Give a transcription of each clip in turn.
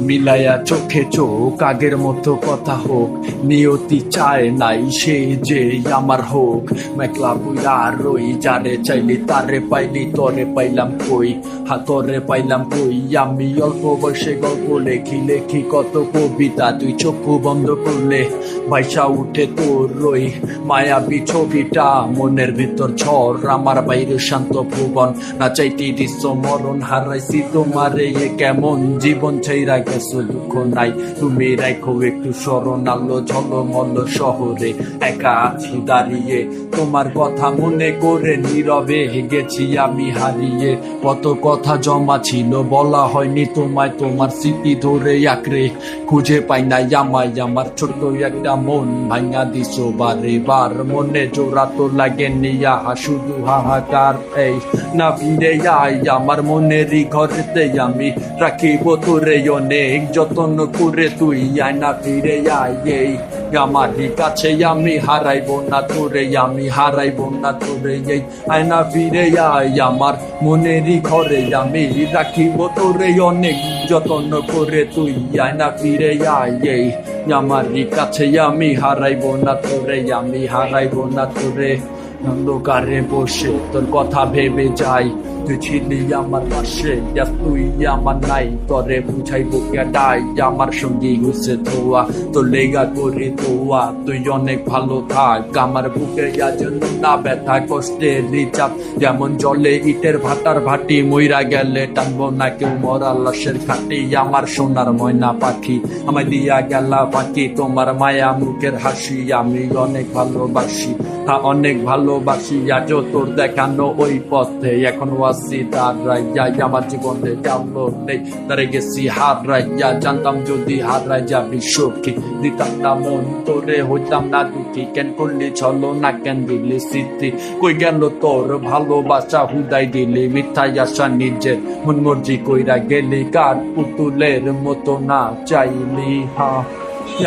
মিলাইয়া চোখে চোখ আগের মতো কথা হোক, নিয়তি চায় নাই সে যে আমার হোক। মেঘলা বুইরা রই, যারে চাইলি তারে পাইলি, তরে পাইলাম কই, তরে পাইলাম কই। আমি অল্প বয়সে গল্প লেখি লেখি কত কবিতা, তুই চক্ষু বন্ধ করলে ভাইসা উঠে তোর রই মায়াবী ছবিটা মনের ভিতর ঝড়। আমার বাইরে শান্ত ভুবন, না চাইতে দৃশ্য মরণ, হারাইছি তোমারে এ কেমন জীবন ছাইরা গেছো দুঃখ নাই, তুমি রাখো একটু স্মরণ। আলো ঝলমল শহরে একা আছি দাঁড়িয়ে, তোমার কথা মনে করে নীরবে গেছি আমি হারিয়ে। কত কথা জমা ছিল বলা হয়নি তোমায়, তোমার স্মৃতি ধরে আঁকড়ে খুঁজে পাই নাই আমায়। আমার ছোট্ট একটা মন ভাঙা দিছো বারে বার, মনে জোড়া তো লাগে নিয়া শুধু হাহাকার। এই না ফিরে আই আমার মনেরই ঘরেতে, আমি রাখিব তোরে অনেক যত্ন করে, তুই আয় না ফিরে আই। এই আমার কাছে আমি হারাইব না তোরে, আমি হারাইব না তোরে। এই আয় না ফিরে আই আমার মনেরই ঘরে, আমি রাখিব তোরে অনেক যত্ন করে, তুই আয় না ফিরে আই। এই আমার কাছে আমি হারাইব না তোরে, আমি হারাইব না তোরে। অন্ধকারে বসে তোর কথা ভেবে যাই, তুই ছিলি আমার পাশে, তুই আমার নাই, তরে বুঝাইব কেডাই। আমার সঙ্গী ঘুষে ধোয়া তোর লেগা করে ধোয়া, তুই অনেক ভালো থাক। আমার বুকে আজ না ব্যথা কষ্টের রিচাপ, যেমন জলে ইটের ভাটার ভাটি, মইরা গেলে টানবো না কেউ মরা লাশের খাটি। আমার সোনার ময়না পাখি আমায় দিয়া গেলা পাখি, তোমার মায়া মুখের হাসি আমি অনেক ভালোবাসি, অনেক ভালোবাসি। আজ তোর দেখানো ওই পথে এখনো আসি দাঁড়াইয়া, আমার জীবনে যাবো নেই তারে গেছি হারাইয়া। জানতাম যদি হারাই যাবি সখী, দিতাম না মন তোরে, হইতাম না দুঃখী। কেন করলি ছলো না, কেন দিলি স্মৃতি, কই গেল তোর ভালোবাসা, হুদাই দিলি মিথ্যাই আশা, নিজের মন মর্জি কইরা গেলি। কার পুতুলের মতো না চাইলি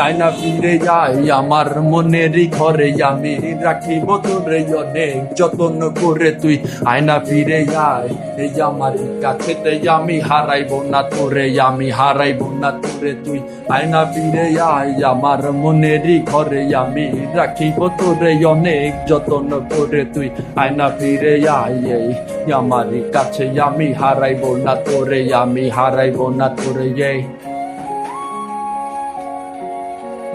আয়না ফিরে যাই আমার মনেরই ঘরে, আমি রাখিব তোরে অনেক যত্ন করে, তুই আয়না ফিরে যাই এই আমার কাছে, আমি হারাইব না তোরে, আমি হারাইব না তোরে। তুই আয়না ফিরে যাই আমার মনেরই ঘরে, আমি রাখিব তোরে অনেক যত্ন করে, তুই আয়না ফিরে যাই এই আমার কাছে, আমি হারাইব না তোরে, আমি হারাইব না তোরে। এই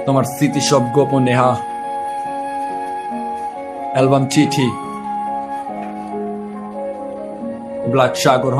তোমার স্মৃতি সব গোপনে, অ্যালবাম চিঠি, ব্ল্যাক সাগর।